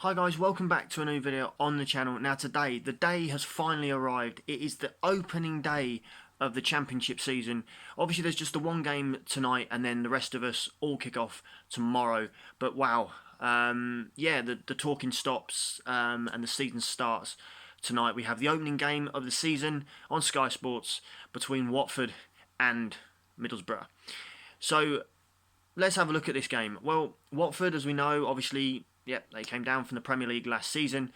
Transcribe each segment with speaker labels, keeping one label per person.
Speaker 1: Hi guys, welcome back to a new video on the channel. Now today, the day has finally arrived. It is the opening day of the championship season. Obviously there's just the one game tonight and then the rest of us all kick off tomorrow. But wow, the talking stops and the season starts tonight. We have the opening game of the season on Sky Sports between Watford and Middlesbrough. So let's have a look at this game. Well, Watford, as we know, obviously, they came down from the Premier League last season.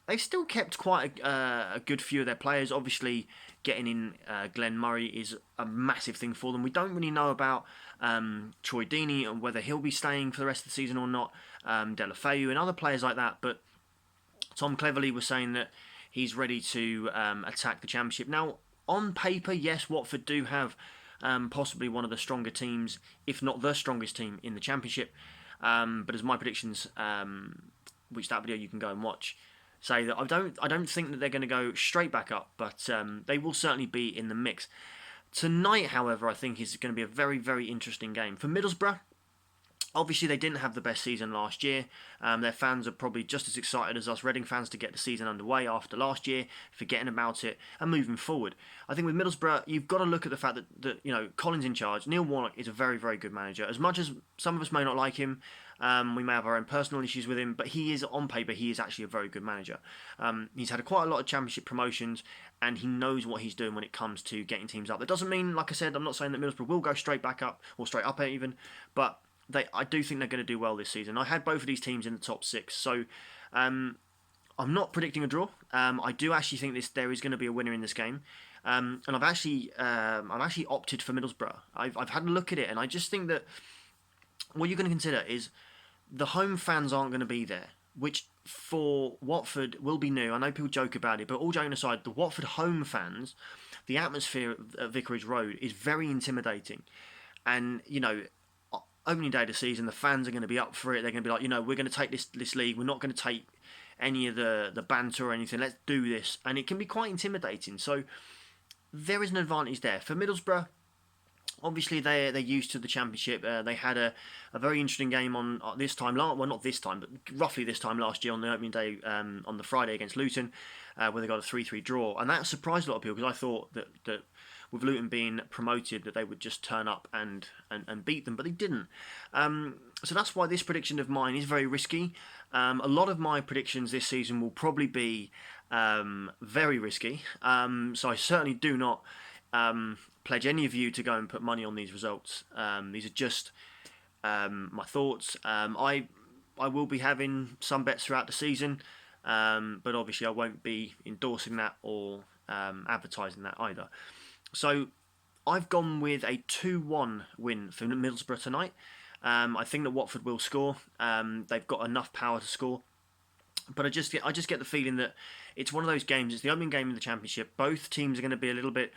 Speaker 1: They've still kept quite a good few of their players. Obviously, getting in Glenn Murray is a massive thing for them. We don't really know about Troy Deeney and whether he'll be staying for the rest of the season or not. Delafeu and other players like that. But Tom Cleverley was saying that he's ready to attack the Championship. Now, on paper, yes, Watford do have possibly one of the stronger teams, if not the strongest team in the Championship. But as my predictions, which that video you can go and watch, say that I don't think that they're going to go straight back up, but they will certainly be in the mix. Tonight, however, I think is going to be a very, very interesting game for Middlesbrough. Obviously, they didn't have the best season last year. Their fans are probably just as excited as us Reading fans to get the season underway after last year, forgetting about it and moving forward. I think with Middlesbrough, you've got to look at the fact that Colin's in charge. Neil Warnock is a very, very good manager. As much as some of us may not like him, we may have our own personal issues with him, but he is, on paper, he is actually a very good manager. He's had quite a lot of Championship promotions, and he knows what he's doing when it comes to getting teams up. That doesn't mean, like I said, I'm not saying that Middlesbrough will go straight back up, or straight up even, but I do think they're going to do well this season. I had both of these teams in the top six, so I'm not predicting a draw. I do actually think there is going to be a winner in this game, and I've actually opted for Middlesbrough. I've had a look at it, and I just think that what you're going to consider is the home fans aren't going to be there, which for Watford will be new. I know people joke about it, but all joking aside, the Watford home fans, the atmosphere at Vicarage Road is very intimidating, and opening day of the season, the fans are going to be up for it. They're going to be like, we're going to take this league. We're not going to take any of the banter or anything. Let's do this. And it can be quite intimidating. So there is an advantage there. For Middlesbrough, obviously they're used to the Championship. They had a very interesting game on this time. Well, not this time, but roughly this time last year on the opening day on the Friday against Luton, where they got a 3-3 draw. And that surprised a lot of people because I thought that with Luton being promoted, that they would just turn up and beat them, but they didn't. So that's why this prediction of mine is very risky. A lot of my predictions this season will probably be very risky. So I certainly do not pledge any of you to go and put money on these results. These are just my thoughts. I will be having some bets throughout the season, but obviously I won't be endorsing that or advertising that either. So I've gone with a 2-1 win for Middlesbrough tonight. I think that Watford will score. They've got enough power to score. But I just get the feeling that it's one of those games. It's the opening game of the Championship. Both teams are going to be a little bit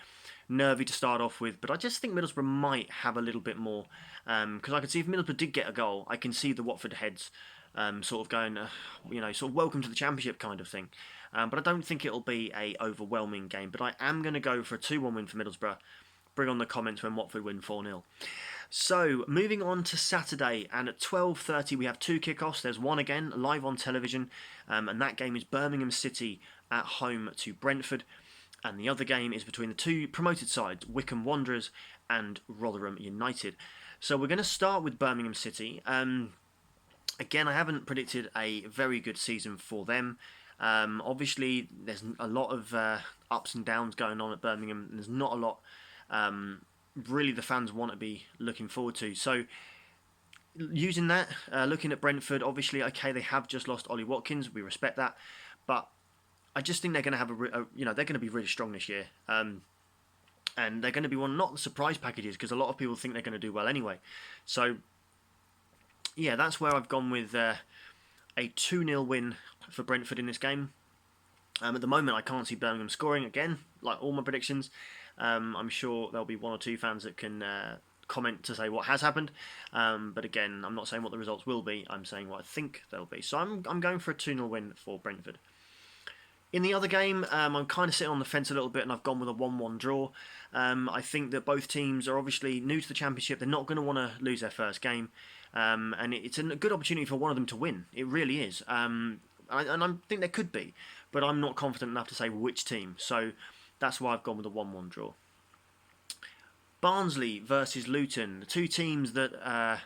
Speaker 1: nervy to start off with. But I just think Middlesbrough might have a little bit more. Because I can see if Middlesbrough did get a goal, I can see the Watford heads sort of going, sort of welcome to the Championship kind of thing. But I don't think it'll be a overwhelming game. But I am going to go for a 2-1 win for Middlesbrough. Bring on the comments when Watford win 4-0. So, moving on to Saturday, and at 12:30 we have two kickoffs. There's one again, live on television, and that game is Birmingham City at home to Brentford. And the other game is between the two promoted sides, Wycombe Wanderers and Rotherham United. So we're going to start with Birmingham City. Again, I haven't predicted a very good season for them. Obviously, there's a lot of ups and downs going on at Birmingham. There's not a lot really the fans want to be looking forward to. So, using that, looking at Brentford, obviously, okay, they have just lost Ollie Watkins. We respect that, but I just think they're going to have they're going to be really strong this year, and they're going to be one not the surprise packages because a lot of people think they're going to do well anyway. So, yeah, that's where I've gone with a 2-0 win for Brentford in this game. At the moment, I can't see Birmingham scoring again, like all my predictions. I'm sure there'll be one or two fans that can comment to say what has happened. But again, I'm not saying what the results will be. I'm saying what I think they'll be. So I'm going for a 2-0 win for Brentford. In the other game, I'm kind of sitting on the fence a little bit, and I've gone with a 1-1 draw. I think that both teams are obviously new to the Championship. They're not going to want to lose their first game. and it's a good opportunity for one of them to win. It really is. And I think there could be, but I'm not confident enough to say which team. So that's why I've gone with a 1-1 draw. Barnsley versus Luton, the two teams that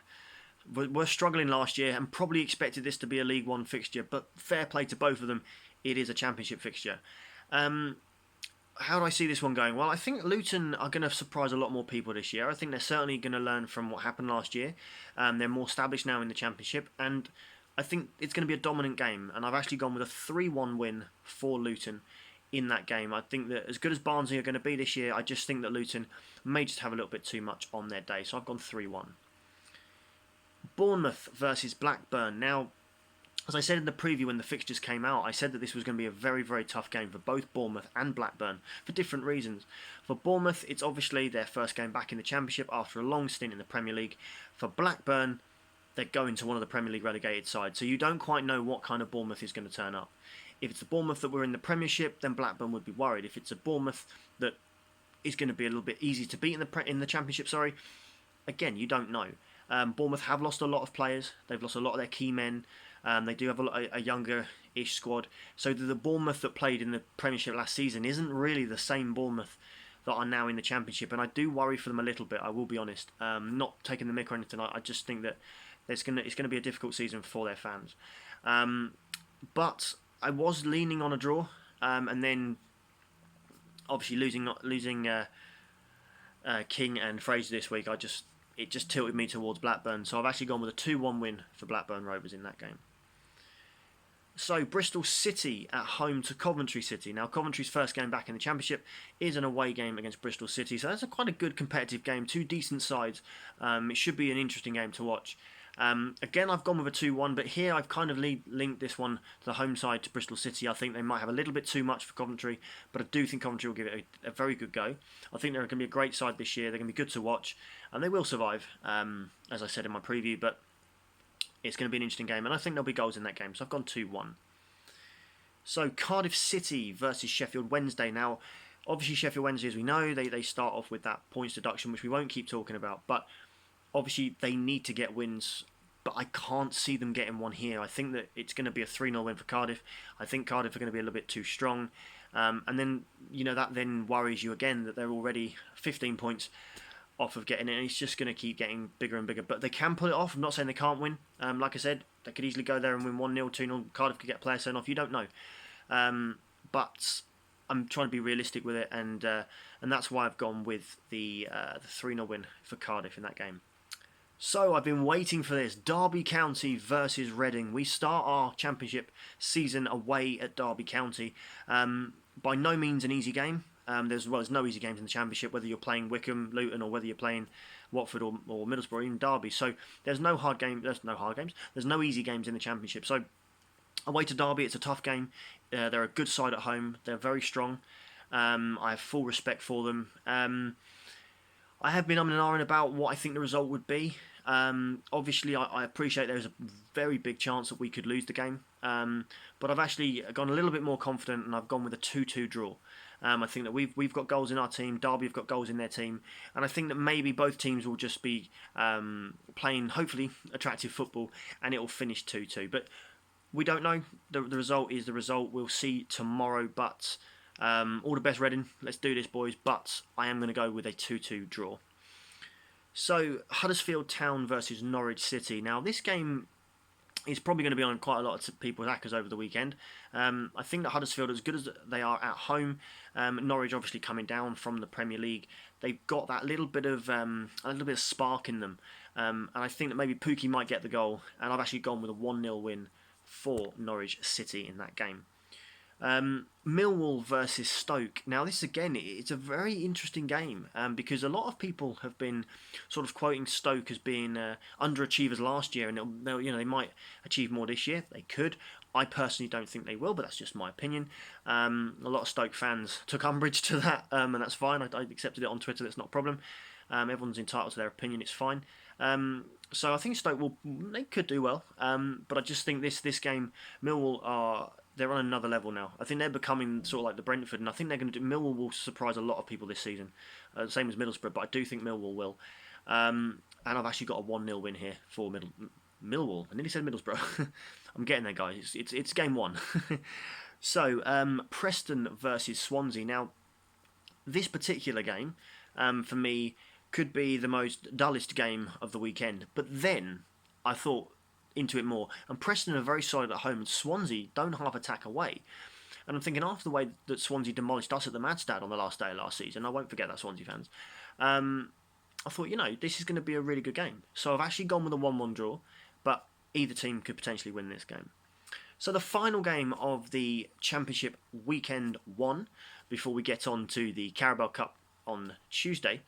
Speaker 1: were struggling last year and probably expected this to be a League One fixture, but fair play to both of them, it is a Championship fixture. How do I see this one going? Well, I think Luton are going to surprise a lot more people this year. I think they're certainly going to learn from what happened last year. They're more established now in the Championship, and I think it's going to be a dominant game. And I've actually gone with a 3-1 win for Luton in that game. I think that as good as Barnsley are going to be this year, I just think that Luton may just have a little bit too much on their day. So I've gone 3-1. Bournemouth versus Blackburn. Now, as I said in the preview when the fixtures came out, I said that this was going to be a very, very tough game for both Bournemouth and Blackburn for different reasons. For Bournemouth, it's obviously their first game back in the Championship after a long stint in the Premier League. For Blackburn, they're going to one of the Premier League relegated sides, so you don't quite know what kind of Bournemouth is going to turn up. If it's the Bournemouth that were in the Premiership, then Blackburn would be worried. If it's a Bournemouth that is going to be a little bit easy to beat in the Championship, again, you don't know. Bournemouth have lost a lot of players. They've lost a lot of their key men. They do have a younger-ish squad. So the Bournemouth that played in the Premiership last season isn't really the same Bournemouth that are now in the Championship. And I do worry for them a little bit, I will be honest. Not taking the mick or anything. I just think that it's going to be a difficult season for their fans. But I was leaning on a draw. And then, obviously, losing King and Fraser this week, it just tilted me towards Blackburn. So I've actually gone with a 2-1 win for Blackburn Rovers in that game. So Bristol City at home to Coventry City. Now Coventry's first game back in the Championship is an away game against Bristol City. So that's quite a good competitive game. Two decent sides. It should be an interesting game to watch. Again, I've gone with a 2-1, but here I've kind of linked this one to the home side to Bristol City. I think they might have a little bit too much for Coventry, but I do think Coventry will give it a very good go. I think they're going to be a great side this year. They're going to be good to watch, and they will survive, as I said in my preview, but it's going to be an interesting game, and I think there'll be goals in that game, so I've gone 2-1. So Cardiff City versus Sheffield Wednesday. Now, obviously Sheffield Wednesday, as we know, they start off with that points deduction, which we won't keep talking about, but obviously they need to get wins, but I can't see them getting one here. I think that it's going to be a 3-0 win for Cardiff. I think Cardiff are going to be a little bit too strong. And then, that then worries you again that they're already 15 points off of getting it, and it's just going to keep getting bigger and bigger. But they can pull it off. I'm not saying they can't win. Like I said, they could easily go there and win 1-0, 2-0. Cardiff could get players sent off. You don't know. But I'm trying to be realistic with it, and that's why I've gone with the 3-0 win for Cardiff in that game. So I've been waiting for this. Derby County versus Reading. We start our Championship season away at Derby County. By no means an easy game. There's no easy games in the Championship, whether you're playing Wycombe, Luton, or whether you're playing Watford or Middlesbrough, even Derby. So there's no hard game. There's no hard games. There's no easy games in the Championship. So away to Derby, it's a tough game. They're a good side at home. They're very strong. I have full respect for them. I have been umming and ahhing about what I think the result would be. Obviously, I appreciate there's a very big chance that we could lose the game. But I've actually gone a little bit more confident, and I've gone with a 2-2 draw. I think that we've got goals in our team. Derby have got goals in their team, and I think that maybe both teams will just be playing hopefully attractive football, and it will finish 2-2. But we don't know. The result is the result. We'll see tomorrow. But all the best, Reading. Let's do this, boys. But I am going to go with a 2-2 draw. So Huddersfield Town versus Norwich City. Now this game is probably going to be on quite a lot of people's hackers over the weekend. I think that Huddersfield, as good as they are at home, Norwich obviously coming down from the Premier League, they've got that little bit of spark in them, and I think that maybe Pukki might get the goal. And I've actually gone with a 1-0 win for Norwich City in that game. Millwall versus Stoke. Now this again, it's a very interesting game because a lot of people have been sort of quoting Stoke as being underachievers last year, and they might achieve more this year. They could. I personally don't think they will, but that's just my opinion. A lot of Stoke fans took umbrage to that, and that's fine. I accepted it on Twitter. That's not a problem. Everyone's entitled to their opinion. It's fine. So I think Stoke they could do well, but I just think this game, Millwall they're on another level now. I think they're becoming sort of like the Brentford, and I think Millwall will surprise a lot of people this season. Same as Middlesbrough, but I do think Millwall will. and I've actually got a 1-0 win here for Millwall. I nearly said Middlesbrough. I'm getting there, guys. It's game 1. So, Preston versus Swansea. Now, this particular game, for me, could be the most dullest game of the weekend. But then, I thought into it more. And Preston are very solid at home, and Swansea don't half attack away. And I'm thinking, after the way that Swansea demolished us at the Madstad on the last day of last season, I won't forget that, Swansea fans, I thought, this is going to be a really good game. So I've actually gone with a 1-1 draw, but either team could potentially win this game. So the final game of the Championship Weekend 1, before we get on to the Carabao Cup on Tuesday,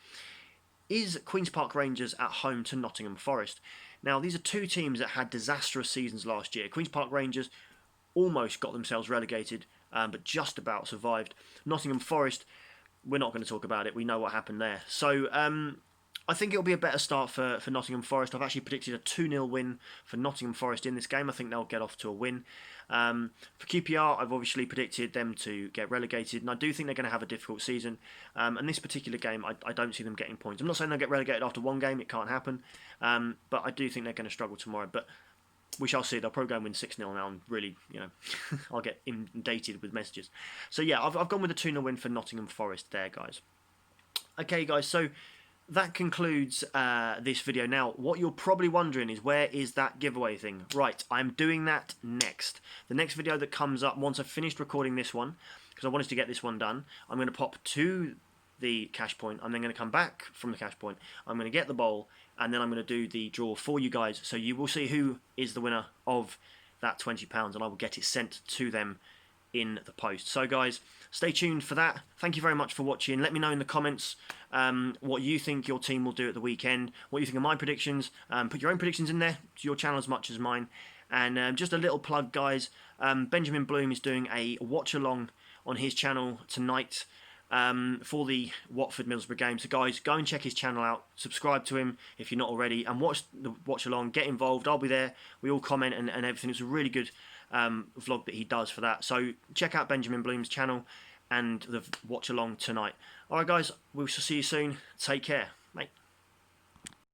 Speaker 1: is Queen's Park Rangers at home to Nottingham Forest. Now, these are two teams that had disastrous seasons last year. Queen's Park Rangers almost got themselves relegated, but just about survived. Nottingham Forest, we're not going to talk about it. We know what happened there. So I think it'll be a better start for Nottingham Forest. I've actually predicted a 2-0 win for Nottingham Forest in this game. I think they'll get off to a win. For QPR, I've obviously predicted them to get relegated, and I do think they're going to have a difficult season. And this particular game, I don't see them getting points. I'm not saying they'll get relegated after one game. It can't happen. But I do think they're going to struggle tomorrow. But we shall see. They'll probably go and win 6-0 now, and really, I'll get inundated with messages. So yeah, I've gone with a 2-0 win for Nottingham Forest there, guys. Okay, guys, so that concludes this video. Now, what you're probably wondering is, where is that giveaway thing? Right, I'm doing that next. The next video that comes up, once I've finished recording this one, because I wanted to get this one done, I'm going to pop to the cash point. I'm then going to come back from the cash point. I'm going to get the bowl, and then I'm going to do the draw for you guys. So you will see who is the winner of that £20, and I will get it sent to them in the post. So guys, stay tuned for that. Thank you very much for watching. Let me know in the comments what you think your team will do at the weekend, what you think of my predictions. Put your own predictions in there. It's your channel as much as mine. And just a little plug, guys, Benjamin Bloom is doing a watch along on his channel tonight for the Watford Middlesbrough game. So guys, go and check his channel out, subscribe to him if you're not already, and watch the watch along, get involved. I'll be there, we all comment and everything. It's a really good vlog that he does for that. So check out Benjamin Bloom's channel and the watch along tonight. Alright guys, we shall see you soon. Take care.